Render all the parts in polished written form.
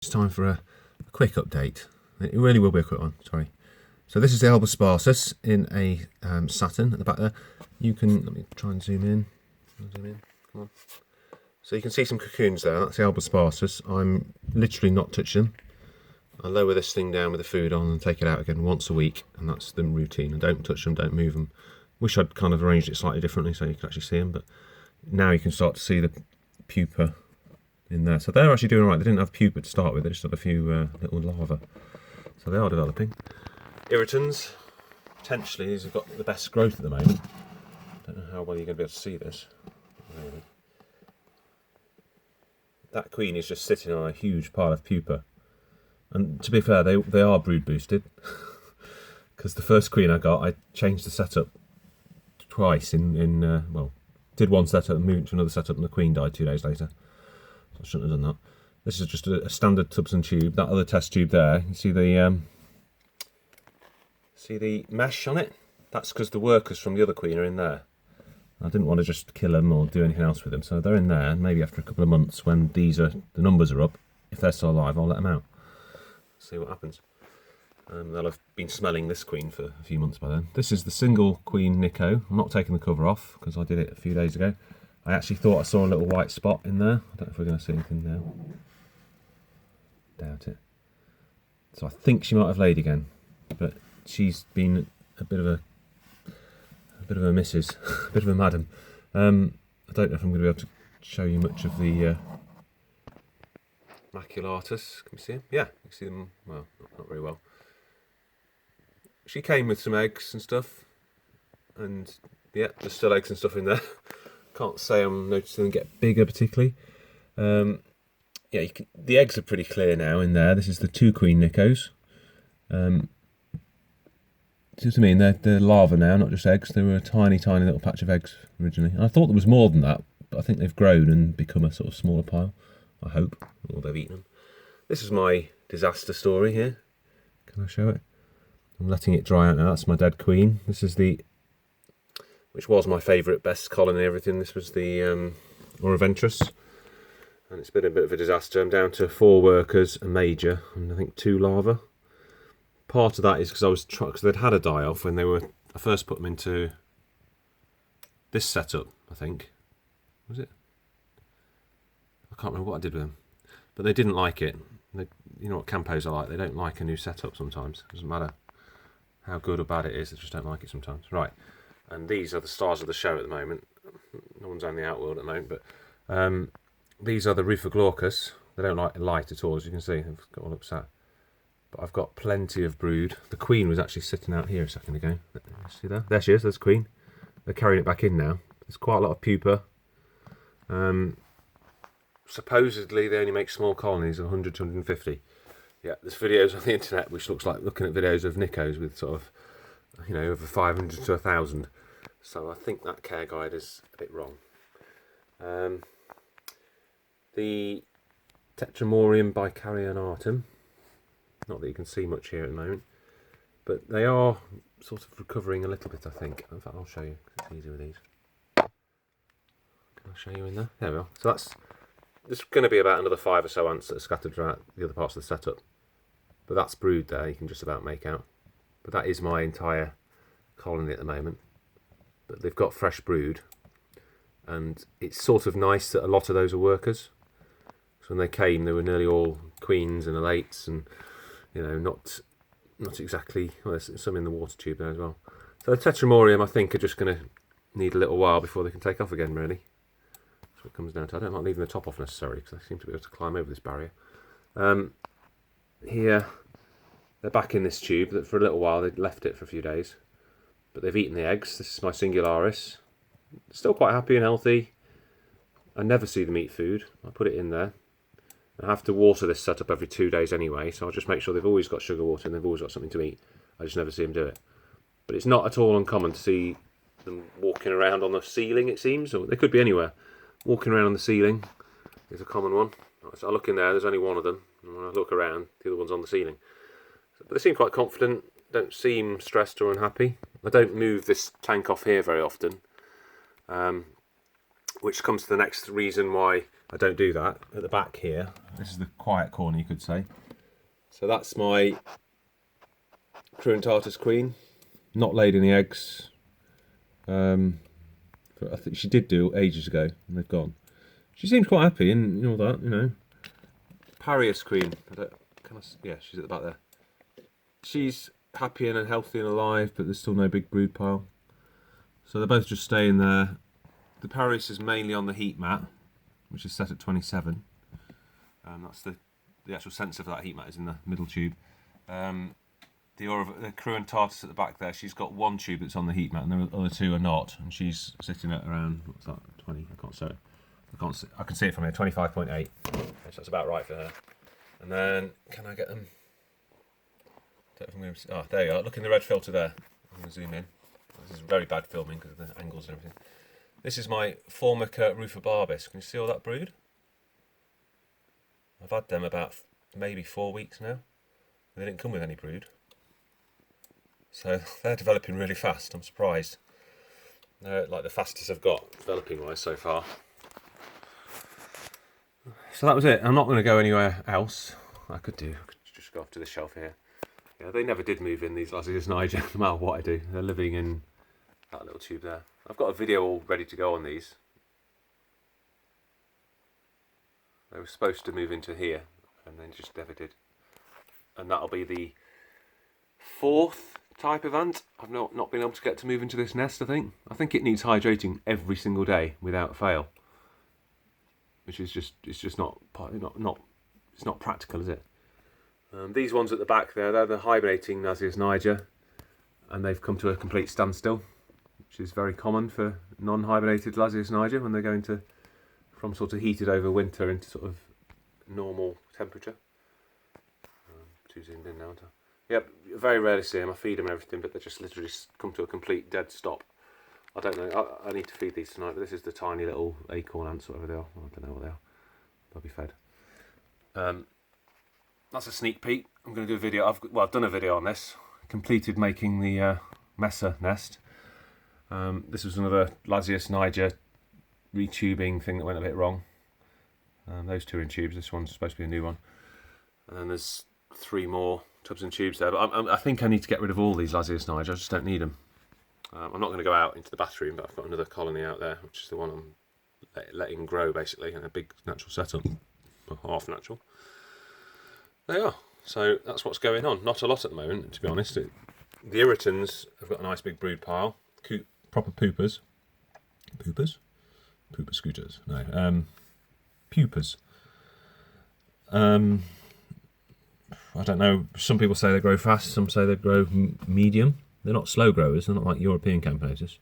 It's time for a quick update. It really will be a quick one, sorry. So this is the Alba sparsus in a satin at the back there. You can, let me try and zoom in. Come on. So you can see some cocoons there, that's the Alba sparsus. I'm literally not touching them. I lower this thing down with the food on and take it out again once a week, and that's the routine. I don't touch them, don't move them. Wish I'd kind of arranged it slightly differently so you could actually see them, but now you can start to see the pupa in there. So they're actually doing all right. They didn't have pupa to start with, they just had a few little larvae. So they are developing. Irritants, potentially these have got the best growth at the moment. Don't know how well you're going to be able to see this. That queen is just sitting on a huge pile of pupa. And to be fair, they are brood boosted. Because the first queen I got, I changed the setup twice well, did one setup and moved to another setup, and the queen died 2 days later. I shouldn't have done that. This is just a standard tubs and tube. That other test tube there, you see the mesh on it? That's because the workers from the other queen are in there. I didn't want to just kill them or do anything else with them, so they're in there. And maybe after a couple of months, when the numbers are up, if they're still alive, I'll let them out. See what happens. They'll have been smelling this queen for a few months by then. This is the single queen Nico. I'm not taking the cover off because I did it a few days ago. I actually thought I saw a little white spot in there. I don't know if we're going to see anything now. Doubt it. So I think she might have laid again, but she's been a bit of a missus, a bit of a madam. I don't know if I'm going to be able to show you much of the maculatus. Can you see them? Yeah, you can see them. Well, not very well. She came with some eggs and stuff, and yeah, there's still eggs and stuff in there. Can't say I'm noticing them get bigger particularly. Yeah, the eggs are pretty clear now in there. This is the 2 queen Nicos. See what I mean? They're larvae now, not just eggs. They were a tiny, tiny little patch of eggs originally. And I thought there was more than that, but I think they've grown and become a sort of smaller pile. I hope. Or they've eaten them. This is my disaster story here. Can I show it? I'm letting it dry out now. That's my dead queen. This is which was my favourite, best colony, everything. This was the Auroventris. And it's been a bit of a disaster. I'm down to 4 workers, a major, and I think 2 larvae. Part of that is because they'd had a die-off when I first put them into this setup, I think. Was it? I can't remember what I did with them. But they didn't like it. You know what campos are like. They don't like a new setup sometimes. It doesn't matter how good or bad it is, they just don't like it sometimes. Right, and these are the stars of the show at the moment. No one's on the Outworld at the moment, but these are the Rufoglaurcus. They don't like light at all, as you can see. I've got all upset. But I've got plenty of brood. The queen was actually sitting out here a second ago. See there? There she is, there's queen. They're carrying it back in now. There's quite a lot of pupa. Supposedly they only make small colonies of 100 to 150. Yeah, there's videos on the internet which looks like looking at videos of Nicos with sort of, over 500 to 1,000. So I think that care guide is a bit wrong. The Tetramorium bicarionatum, not that you can see much here at the moment, but they are sort of recovering a little bit, I think. In fact, I'll show you, it's easier with these. Can I show you in there? There we are. So there's going to be about another 5 or so ants that are scattered throughout the other parts of the setup. But that's brood there, you can just about make out. But that is my entire colony at the moment. But they've got fresh brood. And it's sort of nice that a lot of those are workers. So when they came, they were nearly all queens and elates and, not exactly... Well, there's some in the water tube there as well. So the Tetramorium, I think, are just going to need a little while before they can take off again, really. That's what it comes down to. I don't like leaving the top off necessarily, because I seem to be able to climb over this barrier. Here, they're back in this tube. That for a little while, they'd left it for a few days. But they've eaten the eggs. This is my Singularis. Still quite happy and healthy. I never see them eat food. I put it in there. I have to water this setup every 2 days anyway, so I'll just make sure they've always got sugar water and they've always got something to eat. I just never see them do it. But it's not at all uncommon to see them walking around on the ceiling, it seems, or they could be anywhere. Walking around on the ceiling is a common one. So I look in there, there's only one of them, and when I look around, the other one's on the ceiling. But they seem quite confident, don't seem stressed or unhappy. I don't move this tank off here very often, which comes to the next reason why I don't do that. At the back here, this is the quiet corner, you could say. So that's my Cruentatus queen, not laid any eggs. I think she did do ages ago, and they've gone. She seems quite happy and all that, you know. Parius queen, yeah, she's at the back there. She's happy and healthy and alive, but there's still no big brood pile. So they're both just staying there. The Parius is mainly on the heat mat, which is set at 27. That's the actual sensor for that heat mat is in the middle tube. The Cruentatus at the back there, she's got one tube that's on the heat mat, and the other two are not. And she's sitting at around, what's that, 20? I can see it from here, 25.8. So that's about right for her. And then, can I get them? Oh, there you are. Look in the red filter there. I'm going to zoom in. This is very bad filming because of the angles and everything. This is my Formica rufobarbis. Can you see all that brood? I've had them about maybe 4 weeks now. They didn't come with any brood. So they're developing really fast. I'm surprised. They're like the fastest I've got developing wise so far. So that was it. I'm not going to go anywhere else. I could just go off to the shelf here. Yeah, they never did move in, these Lasius niger, no matter what I do. They're living in that little tube there. I've got a video all ready to go on these. They were supposed to move into here, and then just never did. And that'll be the 4th type of ant I've not been able to get to move into this nest, I think. I think it needs hydrating every single day without fail. Which is it's not practical, is it? These ones at the back there, they're the hibernating Lasius niger, and they've come to a complete standstill, which is very common for non-hibernated Lasius niger when they're going from sort of heated over winter into sort of normal temperature. Too zoomed in now, aren't I? Yep, very rarely see them. I feed them and everything, but they just literally come to a complete dead stop. I don't know, I need to feed these tonight, but this is the tiny little acorn ants, whatever they are. I don't know what they are. They'll be fed. That's a sneak peek. I'm going to do a video. I've done a video on this. Completed making the Mesa nest. This was another Lasius niger retubing thing that went a bit wrong. Those two are in tubes. This one's supposed to be a new one. And then there's 3 more tubs and tubes there. But I think I need to get rid of all these Lasius niger. I just don't need them. I'm not going to go out into the bathroom, but I've got another colony out there, which is the one I'm letting grow basically in a big natural setup, or half natural. There you are. So that's what's going on. Not a lot at the moment, to be honest. The irritants have got a nice big brood pile. Proper poopers. Poopers? Pooper scooters. No. Pupas. I don't know. Some people say they grow fast. Some say they grow medium. They're not slow growers. They're not like European Camponotus.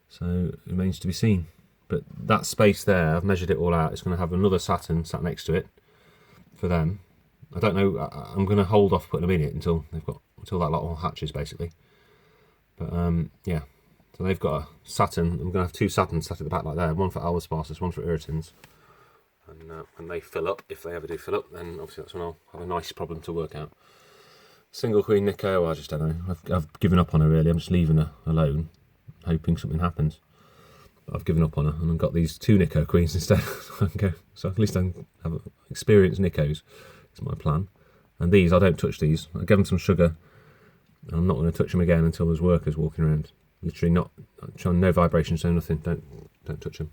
So it remains to be seen. But that space there, I've measured it all out. It's going to have another Saturn sat next to it for them. I don't know. I'm going to hold off putting them in it until that lot all hatches, basically. But yeah, so they've got a Saturn. I'm going to have 2 Saturns sat at the back like that. One for Alosparsus, one for irritants. And when they fill up, if they ever do fill up, then obviously that's when I'll have a nice problem to work out. Single queen Nico, I just don't know. I've given up on her really. I'm just leaving her alone, hoping something happens. But I've given up on her, and I've got these 2 Nico queens instead. So at least I can have experienced Nicos. Is my plan. And these, I don't touch these. I give them some sugar, and I'm not going to touch them again until there's workers walking around. Literally no vibration, so nothing. Don't touch them.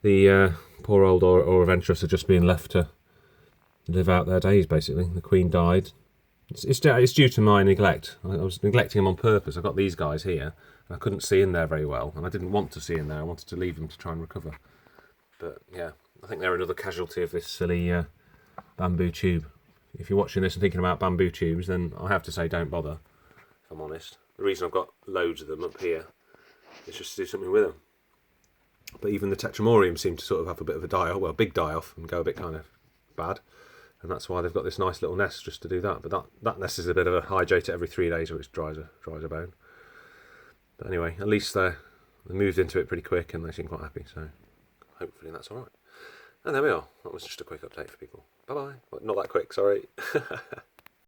The poor old Auroventrus are just being left to live out their days, basically. The queen died. It's due to my neglect. I was neglecting them on purpose. I've got these guys here, and I couldn't see in there very well, and I didn't want to see in there. I wanted to leave them to try and recover. But yeah, I think they're another casualty of this silly bamboo tube. If you're watching this and thinking about bamboo tubes, then I have to say don't bother, if I'm honest. The reason I've got loads of them up here is just to do something with them. But even the Tetramorium seem to sort of have a bit of a big die-off and go a bit kind of bad. And that's why they've got this nice little nest just to do that. But that nest is a bit of a hydrate every 3 days, which dries a bone. But anyway, at least they moved into it pretty quick and they seem quite happy. So hopefully that's all right. And there we are. That was just a quick update for people. Bye-bye. Well, not that quick, sorry.